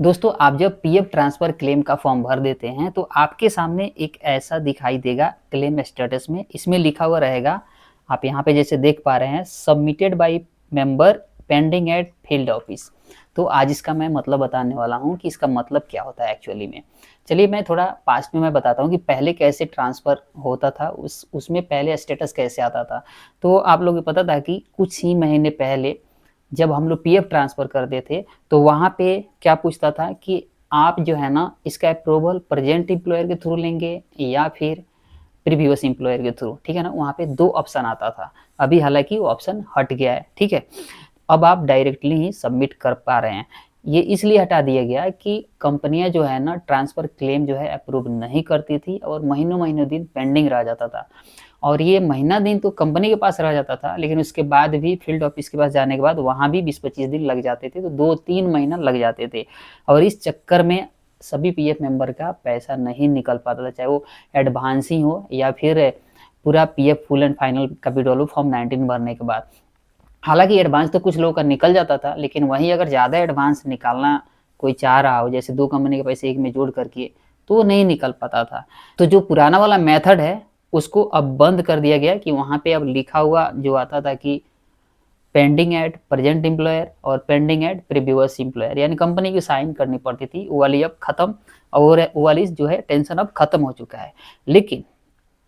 दोस्तों, आप जब पीएफ ट्रांसफर क्लेम का फॉर्म भर देते हैं तो आपके सामने एक ऐसा दिखाई देगा क्लेम स्टेटस में। इसमें लिखा हुआ रहेगा, आप यहाँ पे जैसे देख पा रहे हैं, submitted by member pending at field office. तो आज इसका मैं मतलब बताने वाला हूँ कि इसका मतलब क्या होता है एक्चुअली में। चलिए मैं थोड़ा पास्ट में मैं बताता हूँ कि पहले कैसे ट्रांसफ़र होता था, उसमें पहले स्टेटस कैसे आता था। तो आप लोगों को पता था कि कुछ ही महीने पहले जब हम लोग पीएफ ट्रांसफ़र करते थे तो वहाँ पे क्या पूछता था कि आप जो है ना इसका अप्रूवल प्रेजेंट एम्प्लॉयर के थ्रू लेंगे या फिर प्रीवियस एम्प्लॉयर के थ्रू, ठीक है ना? वहाँ पे 2 ऑप्शन आता था। अभी हालाँकि वो ऑप्शन हट गया है, ठीक है? अब आप डायरेक्टली ही सबमिट कर पा रहे हैं। ये इसलिए हटा दिया गया कि कंपनियाँ जो है ना ट्रांसफ़र क्लेम जो है अप्रूव नहीं करती थी और महीनों-महीनों दिन पेंडिंग रह जाता था। और ये महीना दिन तो कंपनी के पास रह जाता था, लेकिन उसके बाद भी फील्ड ऑफिस के पास जाने के बाद वहाँ भी 20-25 दिन लग जाते थे, तो 2-3 महीना लग जाते थे। और इस चक्कर में सभी पीएफ मेंबर का पैसा नहीं निकल पाता था, चाहे वो एडवांस ही हो या फिर पूरा पीएफ फुल एंड फाइनल का विड्रॉल फॉर्म 19 भरने के बाद। हालाँकि एडवांस तो कुछ लोगों का निकल जाता था, लेकिन वहीं अगर ज़्यादा एडवांस निकालना कोई चाह रहा हो, जैसे 2 कंपनी के पैसे एक में जोड़ करके, तो वो नहीं निकल पाता था। तो जो पुराना वाला मेथड है, उसको अब बंद कर दिया गया कि वहाँ पे अब लिखा हुआ जो आता था कि पेंडिंग एट प्रेजेंट एम्प्लॉयर और पेंडिंग एट प्रीवियस एम्प्लॉयर, यानी कंपनी की साइन करनी पड़ती थी, वो वाली अब खत्म। और वो वाली जो है टेंशन अब खत्म हो चुका है। लेकिन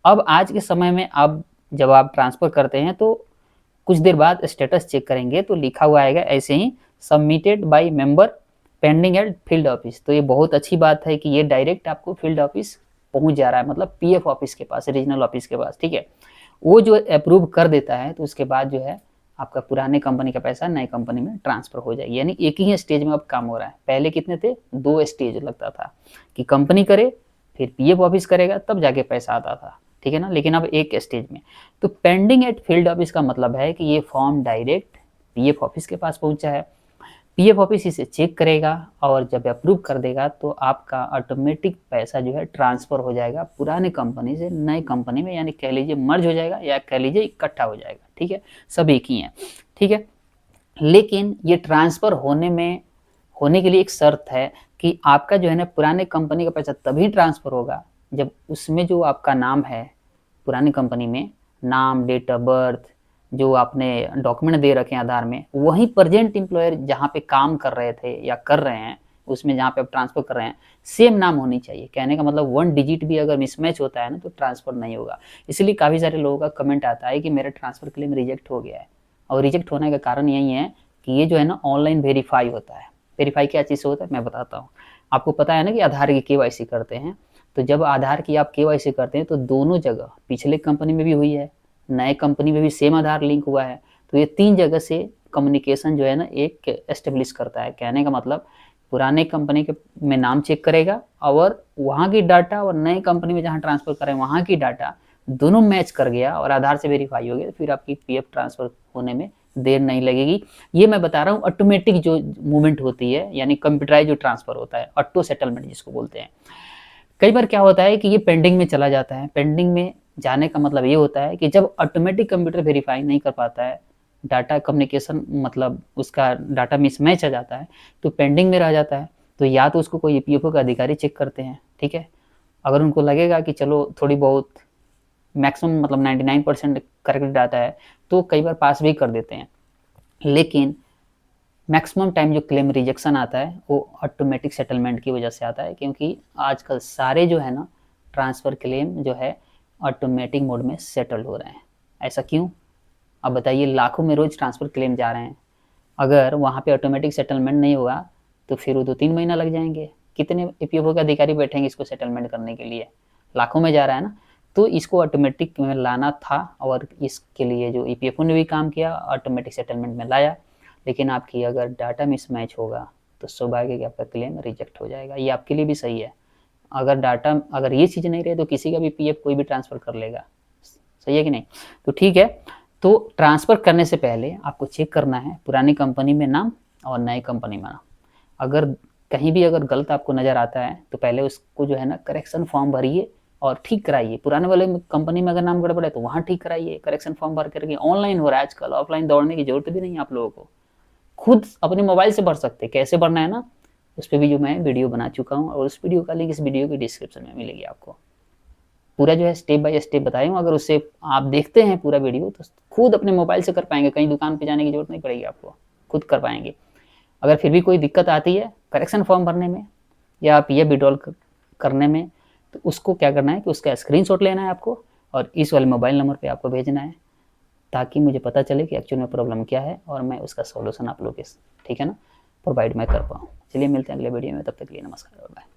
अब आज के समय में अब जब आप ट्रांसफ़र करते हैं तो कुछ देर बाद स्टेटस चेक करेंगे तो लिखा हुआ आएगा ऐसे ही, submitted by member pending at field office. तो ये बहुत अच्छी बात है कि ये डायरेक्ट आपको फील्ड ऑफिस पहुंच जा रहा है, मतलब पीएफ ऑफिस के पास, रीजनल ऑफिस के पास, ठीक है? वो जो अप्रूव कर देता है तो उसके बाद जो है आपका पुराने कंपनी का पैसा नई कंपनी में ट्रांसफर हो जाएगी, यानी एक ही स्टेज में अब काम हो रहा है। पहले कितने थे, 2 स्टेज लगता था कि कंपनी करे फिर पीएफ ऑफिस करेगा तब जाके पैसा आता था, ठीक है ना? लेकिन अब एक स्टेज में। तो पेंडिंग एट फील्ड ऑफिस का मतलब है कि ये फॉर्म डायरेक्ट पीएफ ऑफिस के पास पहुंचा है, पीएफ ऑफिस इसे चेक करेगा और जब अप्रूव कर देगा तो आपका ऑटोमेटिक पैसा जो है ट्रांसफर हो जाएगा पुराने कंपनी से नए कंपनी में, यानी कह लीजिए मर्ज हो जाएगा या कह लीजिए इकट्ठा हो जाएगा, ठीक है? सब एक ही है, ठीक है? लेकिन ये ट्रांसफर होने के लिए एक शर्त है कि आपका जो है ना पुराने कंपनी का पैसा तभी ट्रांसफर होगा जब उसमें जो आपका नाम है पुरानी कंपनी में, नाम, डेट ऑफ बर्थ, जो आपने डॉक्यूमेंट दे रखे हैं आधार में, वहीं प्रेजेंट एम्प्लॉयर जहाँ पे काम कर रहे थे या कर रहे हैं, उसमें जहाँ पे आप ट्रांसफ़र कर रहे हैं, सेम नाम होनी चाहिए। कहने का मतलब 1 डिजिट भी अगर मिसमैच होता है ना तो ट्रांसफ़र नहीं होगा। इसलिए काफ़ी सारे लोगों का कमेंट आता है कि मेरा ट्रांसफ़र क्लेम रिजेक्ट हो गया है। और रिजेक्ट होने का कारण यही है कि ये जो है ना ऑनलाइन वेरीफ़ाई होता है। वेरीफ़ाई क्या चीज़ से होता है मैं बताता हूँ। आपको पता है ना कि आधार की केवाईसी करते हैं, तो जब आधार की आप केवाईसी करते हैं तो दोनों जगह, पिछले कंपनी में भी हुई है, नए कंपनी में भी सेम आधार लिंक हुआ है, तो ये 3 जगह से कम्युनिकेशन जो है ना एक एस्टेब्लिश करता है। कहने का मतलब पुराने कंपनी के में नाम चेक करेगा और वहाँ की डाटा और नई कंपनी में जहाँ ट्रांसफ़र करें वहाँ की डाटा दोनों मैच कर गया और आधार से वेरीफाई हो गया, फिर आपकी पीएफ ट्रांसफ़र होने में देर नहीं लगेगी। ये मैं बता रहा हूँ ऑटोमेटिक जो मूवमेंट होती है, यानी कंप्यूटराइज़ जो ट्रांसफ़र होता है, ऑटो सेटलमेंट जिसको बोलते हैं। कई बार क्या होता है कि ये पेंडिंग में चला जाता है। पेंडिंग में जाने का मतलब ये होता है कि जब ऑटोमेटिक कंप्यूटर वेरीफाई नहीं कर पाता है, डाटा कम्युनिकेशन मतलब उसका डाटा मिसमैच आ जाता है, तो पेंडिंग में रह जाता है। तो या तो उसको कोई ईपीएफओ का अधिकारी चेक करते हैं, ठीक है? अगर उनको लगेगा कि चलो थोड़ी बहुत मैक्सिमम मतलब 99% करेक्ट डाटा है, तो कई बार पास भी कर देते हैं। लेकिन मैक्सिमम टाइम जो क्लेम रिजेक्शन आता है वो ऑटोमेटिक सेटलमेंट की वजह से आता है, क्योंकि आजकल सारे जो है ना ट्रांसफ़र क्लेम जो है ऑटोमेटिक मोड में सेटल हो रहे हैं। ऐसा क्यों? अब बताइए, लाखों में रोज़ ट्रांसफ़र क्लेम जा रहे हैं, अगर वहाँ पे ऑटोमेटिक सेटलमेंट नहीं होगा तो फिर वो 2-3 महीना लग जाएँगे। कितने ईपीएफओ के अधिकारी बैठेंगे इसको सेटलमेंट करने के लिए? लाखों में जा रहा है ना, तो इसको ऑटोमेटिक में लाना था और इसके लिए जो ईपीएफओ ने भी काम किया, ऑटोमेटिक सेटलमेंट में लाया। लेकिन आपकी अगर डाटा मिसमैच होगा तो सौभाग्य कि आपका क्लेम रिजेक्ट हो जाएगा। ये आपके लिए भी सही है। अगर ये चीज़ नहीं रहे तो किसी का भी पीएफ कोई भी ट्रांसफ़र कर लेगा। सही है कि नहीं? तो ठीक है, तो ट्रांसफ़र करने से पहले आपको चेक करना है पुरानी कंपनी में नाम और नई कंपनी में नाम। अगर कहीं भी अगर गलत आपको नज़र आता है तो पहले उसको जो है ना करेक्शन फॉर्म भरिए और ठीक कराइए। पुराने वाले कंपनी में अगर नाम गड़बड़ है तो वहाँ ठीक कराइए, करेक्शन फॉर्म भर करके। ऑनलाइन हो रहा है आजकल, ऑफलाइन दौड़ने की ज़रूरत भी नहीं है आप लोगों को। खुद अपने मोबाइल से भर सकते हैं। कैसे भरना है ना, उस पर भी जो मैं वीडियो बना चुका हूँ, और उस वीडियो का लिंक इस वीडियो के डिस्क्रिप्शन में मिलेगी आपको। पूरा जो है स्टेप बाय स्टेप बताया हूँ, अगर उससे आप देखते हैं पूरा वीडियो तो खुद अपने मोबाइल से कर पाएंगे, कहीं दुकान पे जाने की जरूरत नहीं पड़ेगी आपको, खुद कर पाएंगे। अगर फिर भी कोई दिक्कत आती है करेक्शन फॉर्म भरने में या पीएफ विड्रॉल करने में, तो उसको क्या करना है कि उसका स्क्रीनशॉट लेना है आपको और इस वाले मोबाइल नंबर पे आपको भेजना है, ताकि मुझे पता चले कि एक्चुअल में प्रॉब्लम क्या है और मैं उसका सॉल्यूशन आप लोग के, ठीक है ना, प्रोवाइड मैं कर पाऊँ। चलिए मिलते हैं अगले वीडियो में, तब तक के लिए नमस्कार और बाय।